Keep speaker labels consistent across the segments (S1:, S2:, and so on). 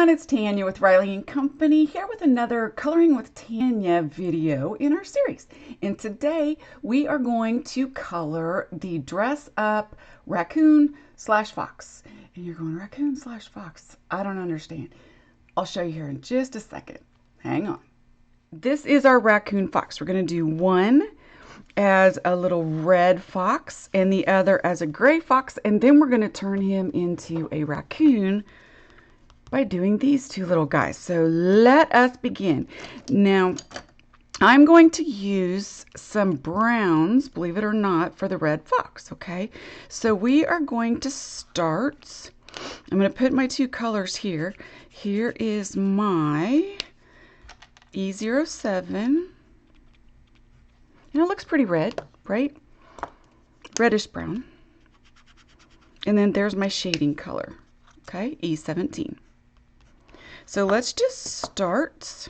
S1: everyone, it's Tanya with Riley & Company here with another Coloring with Tanya video in our series. And today we are going to color the Dress Up Raccoon / Fox. And you're going, Raccoon / Fox? I don't understand. I'll show you here in just a second. Hang on. This is our Raccoon Fox. We're going to do one as a little red fox and the other as a gray fox. And then we're going to turn him into a raccoon by doing these two little guys. So let us begin. Now, I'm going to use some browns, believe it or not, for the red fox, okay? So we are going to start, I'm going to put my two colors here. Here is my E07. And it looks pretty red, right? Reddish brown. And then there's my shading color, okay? E17. So let's just start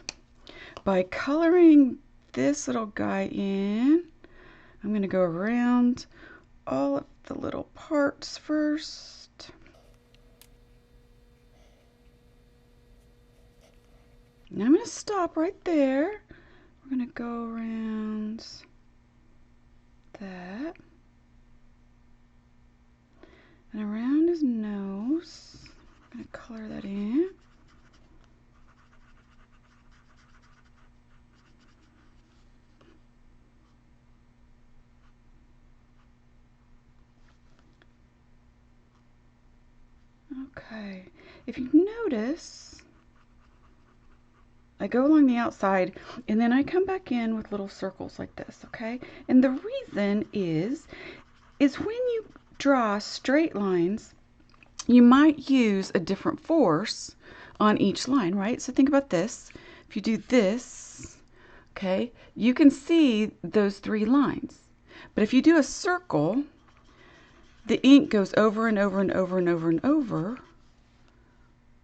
S1: by coloring this little guy in. I'm going to go around all of the little parts first. Now I'm going to stop right there. We're going to go around that and around his nose. I'm going to color that in. Okay, if you notice, I go along the outside and then I come back in with little circles like this, okay? And the reason is when you draw straight lines, you might use a different force on each line, right? So think about this. If you do this, okay, you can see those three lines. But if you do a circle, the ink goes over and over and over and over and over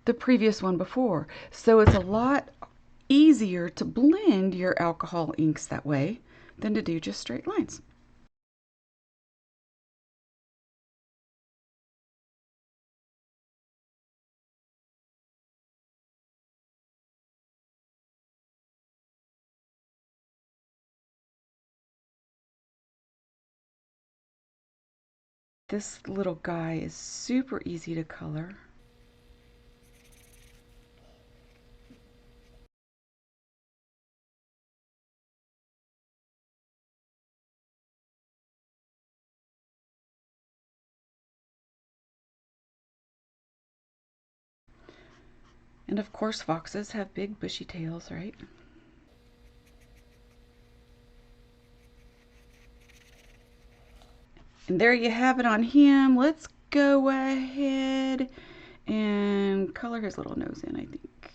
S1: the previous one before. So it's a lot easier to blend your alcohol inks that way than to do just straight lines. This little guy is super easy to color. And of course, foxes have big bushy tails, right? And there you have it on him. Let's go ahead and color his little nose in, I think.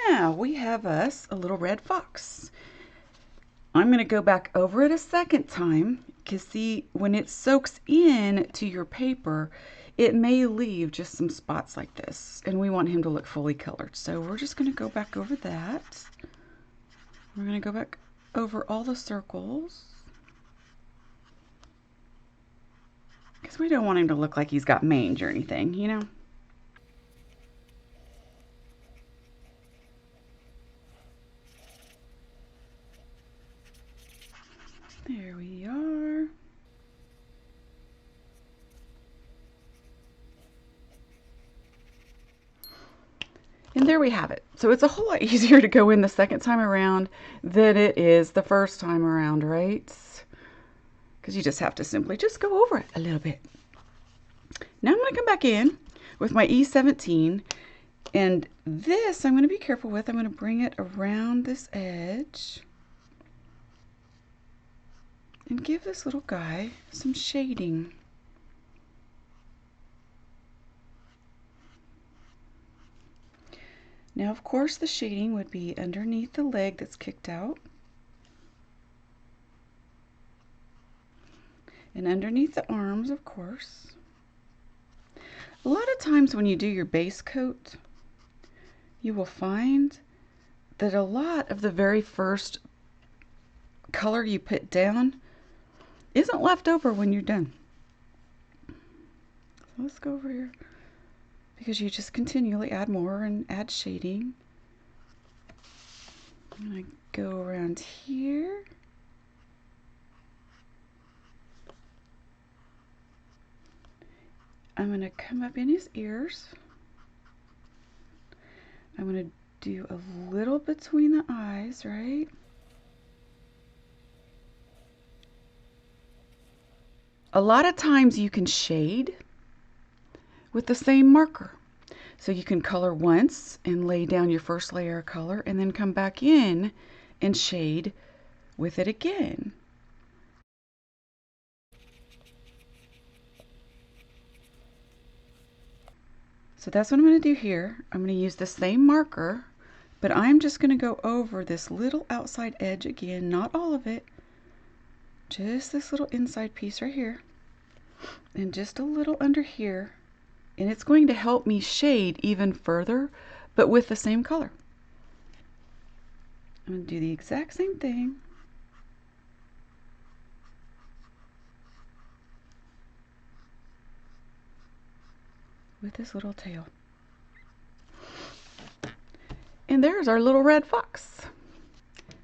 S1: Now we have us a little red fox. I'm going to go back over it a second time because see, when it soaks in to your paper, it may leave just some spots like this, and we want him to look fully colored. So we're just going to go back over that. We're going to go back over all the circles because we don't want him to look like he's got mange or anything, you know? There we are. And there we have it. So it's a whole lot easier to go in the second time around than it is the first time around, right? Because you just have to simply just go over it a little bit. Now I'm going to come back in with my E17, and this I'm going to be careful with. I'm going to bring it around this edge and give this little guy some shading. Now, of course, the shading would be underneath the leg that's kicked out and underneath the arms, of course. A lot of times when you do your base coat, you will find that a lot of the very first color you put down isn't left over when you're done. let's go over here, because you just continually add more and add shading. I'm going to go around here. I'm going to come up in his ears. I'm going to do a little between the eyes, right? A lot of times you can shade with the same marker. So you can color once and lay down your first layer of color and then come back in and shade with it again. So that's what I'm going to do here. I'm going to use the same marker, but I'm just going to go over this little outside edge again, not all of it, just this little inside piece right here, and just a little under here, and it's going to help me shade even further, but with the same color. I'm going to do the exact same thing. With this little tail. And there's our little red fox.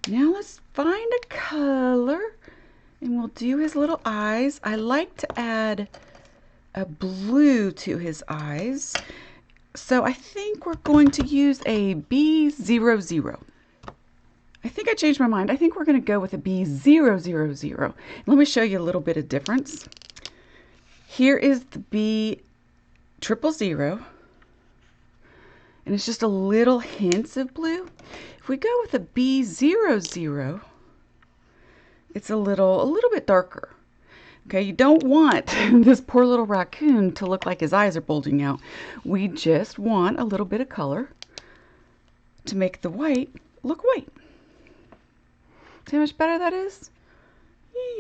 S1: Now let's find a color and we'll do his little eyes. I like to add a blue to his eyes. So I think we're going to use a B00. I think I changed my mind. I think we're going to go with a B000. Let me show you a little bit of difference. Here is the B000. And it's just a little hints of blue. If we go with a B00, it's a little bit darker. Okay, you don't want this poor little raccoon to look like his eyes are bulging out. We just want a little bit of color to make the white look white. See how much better that is?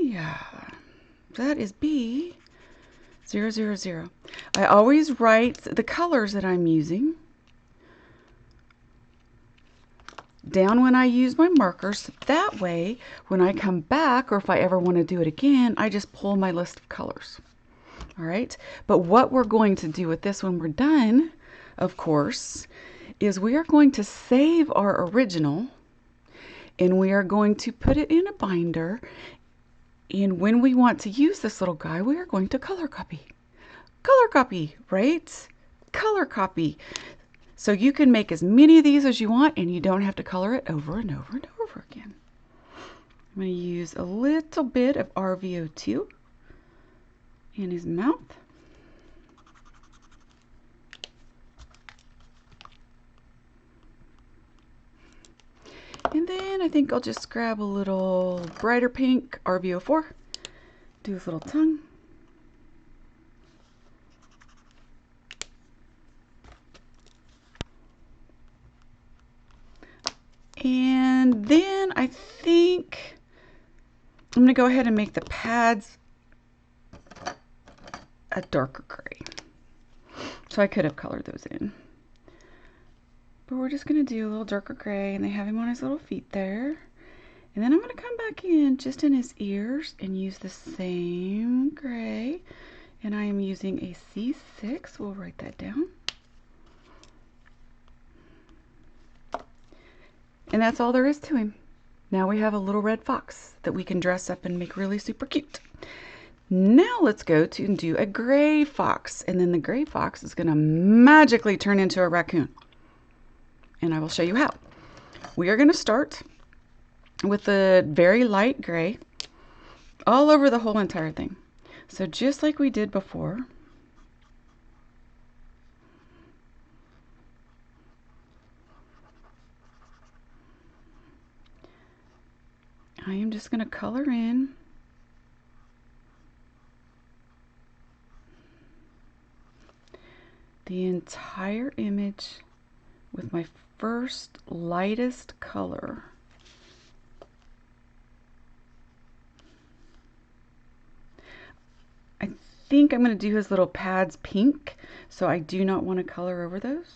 S1: Yeah, that is B000. I always write the colors that I'm using down when I use my markers. That way, when I come back, or if I ever want to do it again, I just pull my list of colors. All right, but what we're going to do with this when we're done, of course, is we are going to save our original and we are going to put it in a binder. And when we want to use this little guy, we are going to color copy. Color copy, right? Color copy. So you can make as many of these as you want and you don't have to color it over and over and over again. I'm going to use a little bit of RVO2 in his mouth. And then I think I'll just grab a little brighter pink RVO4, do his little tongue. And then I think I'm going to go ahead and make the pads a darker gray. So I could have colored those in. But we're just going to do a little darker gray, and they have him on his little feet there. And then I'm going to come back in just in his ears and use the same gray. And I am using a C6. We'll write that down. And that's all there is to him. Now we have a little red fox that we can dress up and make really super cute. Now let's go to and do a gray fox. And then the gray fox is going to magically turn into a raccoon. And I will show you how. We are going to start with the very light gray all over the whole entire thing. So just like we did before, I am just going to color in the entire image with my first lightest color. I think I'm going to do his little pads pink, so I do not want to color over those.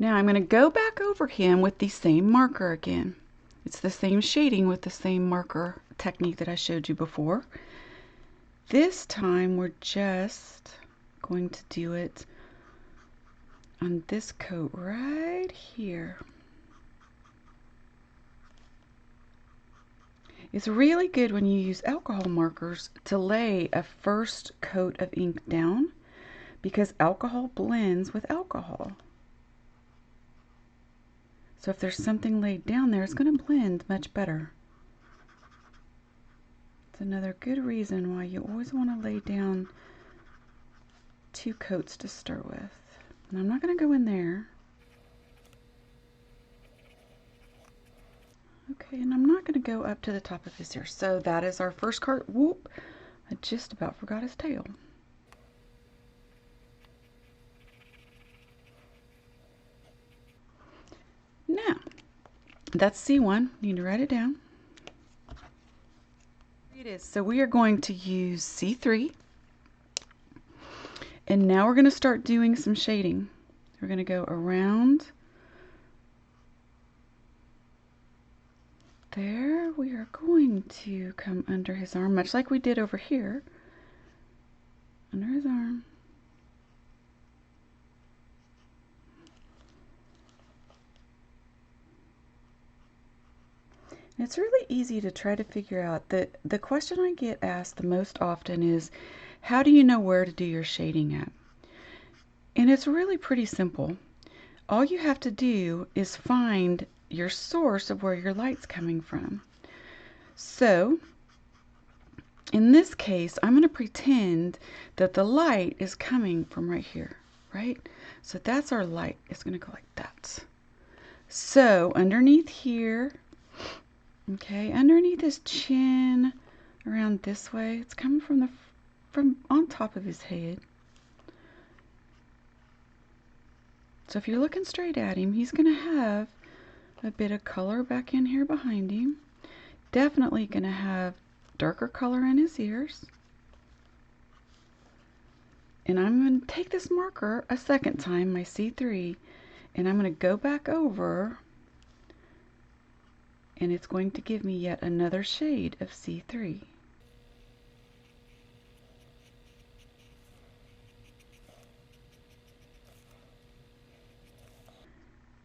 S1: Now I'm going to go back over him with the same marker again. It's the same shading with the same marker technique that I showed you before. This time we're just going to do it on this coat right here. It's really good when you use alcohol markers to lay a first coat of ink down, because alcohol blends with alcohol. So if there's something laid down there, it's going to blend much better. It's another good reason why you always want to lay down 2 coats to start with. And I'm not going to go in there. Okay, and I'm not going to go up to the top of his ear. So that is our first card. Whoop! I just about forgot his tail. Now, that's C1. You need to write it down. It is. So we are going to use C3. And now we're going to start doing some shading. We're going to go around there. We are going to come under his arm, much like we did over here. Under his arm. And it's really easy to try to figure out. The question I get asked the most often is, how do you know where to do your shading at? And it's really pretty simple. All you have to do is find your source of where your light's coming from. So in this case, I'm going to pretend that the light is coming from right here, right? So that's our light. It's going to go like that. So underneath here, okay, underneath his chin, around this way, it's coming from on top of his head. So if you're looking straight at him, he's going to have a bit of color back in here behind him. Definitely going to have darker color in his ears. And I'm going to take this marker a second time, my C3, and I'm going to go back over, and it's going to give me yet another shade of C3.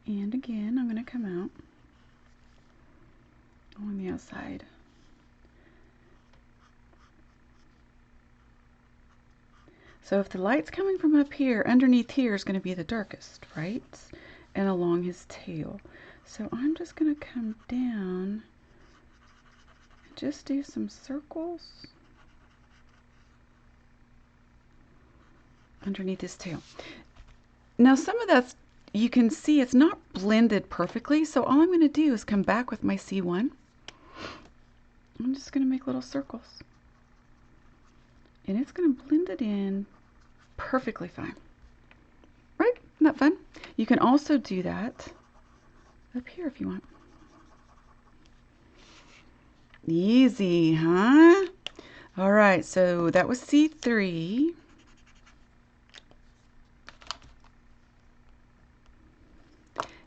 S1: And again, I'm going to come out on the outside. So if the light's coming from up here, underneath here is going to be the darkest, right? And along his tail. So I'm just going to come down and just do some circles underneath his tail. Now some of that's, you can see it's not blended perfectly, so all I'm going to do is come back with my C1. I'm just going to make little circles. And it's going to blend it in perfectly fine. Right? Isn't that fun? You can also do that up here if you want. Easy, huh? All right, so that was C3.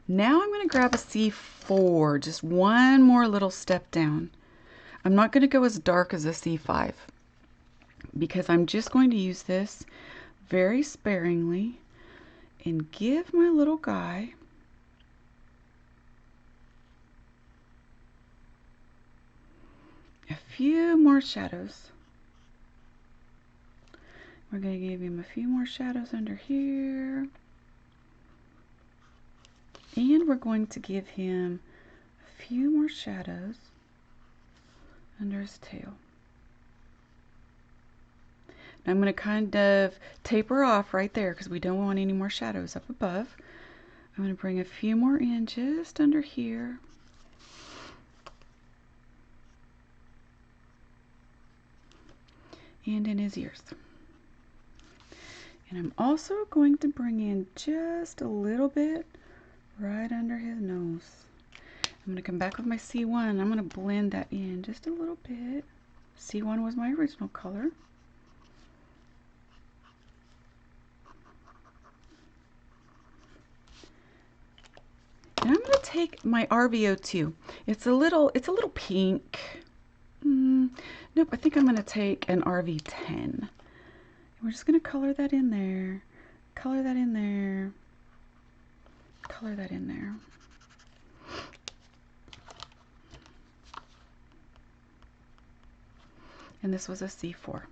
S1: Now I'm going to grab a C4, just one more little step down. I'm not going to go as dark as a C5 because I'm just going to use this very sparingly and give my little guy a few more shadows. We're going to give him a few more shadows under here. And we're going to give him a few more shadows under his tail. Now I'm going to kind of taper off right there because we don't want any more shadows up above. I'm going to bring a few more in just under here. And in his ears. And I'm also going to bring in just a little bit right under his nose. I'm going to come back with my C1. I'm going to blend that in just a little bit. C1 was my original color. take my RVO2. It's a little pink. Nope, I think I'm going to take an RV10. We're just going to color that in there. Color that in there. Color that in there. And this was a C4.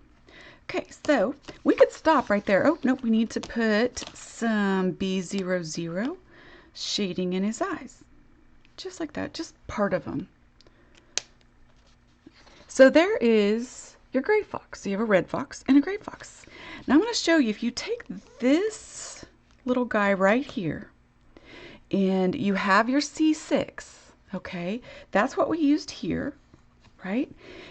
S1: Okay, so we could stop right there. Oh, nope, we need to put some B00 shading in his eyes. Just like that, just part of them. So there is your gray fox. So you have a red fox and a gray fox. Now I'm going to show you, if you take this little guy right here and you have your C6, okay, that's what we used here, right?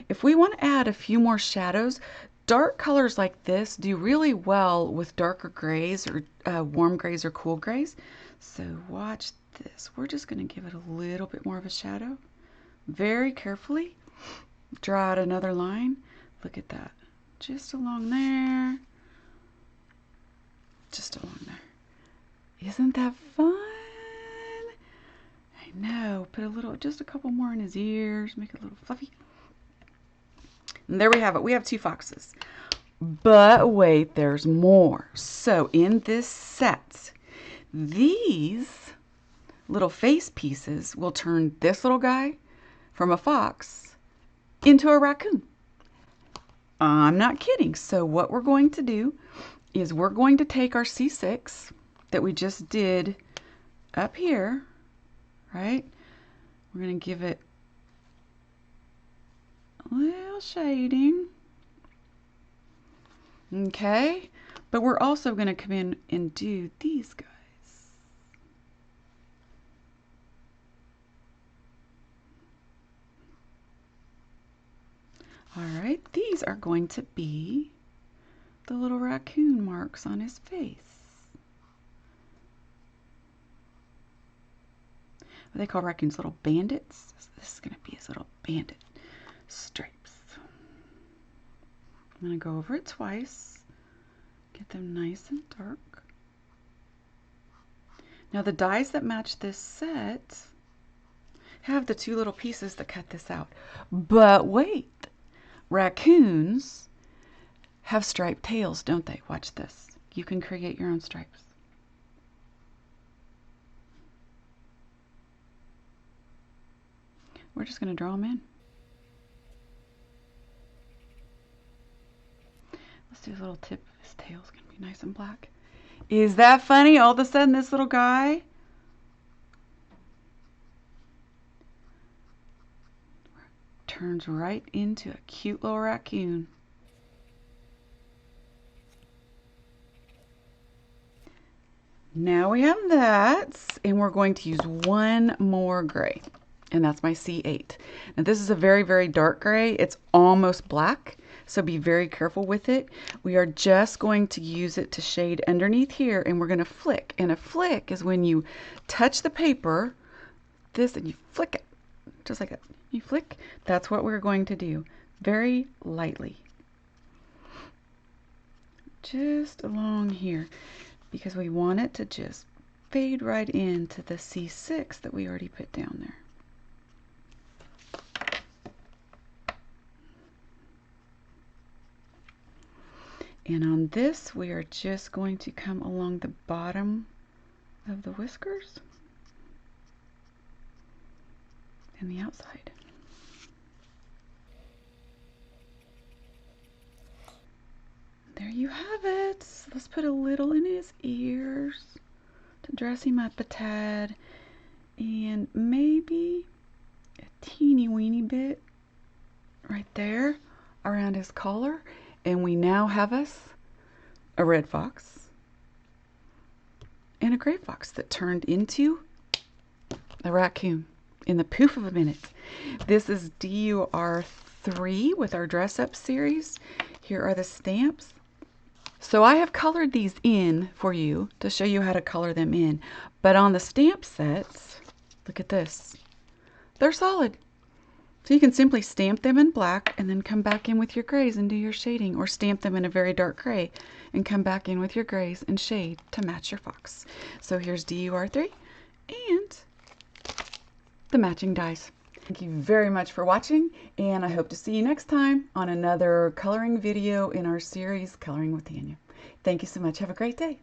S1: If we want to add a few more shadows, dark colors like this do really well with darker grays or warm grays or cool grays. So watch this. We're just going to give it a little bit more of a shadow. Very carefully. Draw out another line. Look at that. Just along there. Just along there. Isn't that fun? I know. Put a little, just a couple more in his ears. Make it a little fluffy. And there we have it. We have two foxes. But wait, there's more. So in this set, these little face pieces will turn this little guy from a fox into a raccoon. I'm not kidding. So what we're going to do is we're going to take our C6 that we just did up here, right? We're going to give it a little shading. Okay, but we're also going to come in and do these guys. All right, these are going to be the little raccoon marks on his face. What they call raccoons, little bandits. So this is going to be his little bandit stripes. I'm going to go over it twice, get them nice and dark. Now the dies that match this set have the two little pieces that cut this out. But wait, raccoons have striped tails, don't they? Watch this. You can create your own stripes. We're just going to draw them in. Let's do a little tip of his tail. It's going to be nice and black. Is that funny? All of a sudden, this little guy turns right into a cute little raccoon. Now we have that, and we're going to use one more gray, and that's my C8. Now this is a very, very dark gray. It's almost black, so be very careful with it. We are just going to use it to shade underneath here, and we're going to flick. And a flick is when you touch the paper, this, and you flick it, just like that. You flick. That's what we're going to do, very lightly. Just along here, because we want it to just fade right into the C6 that we already put down there. And on this, we are just going to come along the bottom of the whiskers and the outside. There you have it. Let's put a little in his ears to dress him up a tad, and maybe a teeny weeny bit right there around his collar. And we now have us a red fox and a gray fox that turned into a raccoon in the poof of a minute. This is DUR3 with our Dress Up series. Here are the stamps. So I have colored these in for you to show you how to color them in. But on the stamp sets, look at this. They're solid. So you can simply stamp them in black and then come back in with your grays and do your shading, or stamp them in a very dark gray and come back in with your grays and shade to match your fox. So here's DUR3, and the matching dies. Thank you very much for watching, and I hope to see you next time on another coloring video in our series, Coloring with Tanya. Thank you so much. Have a great day.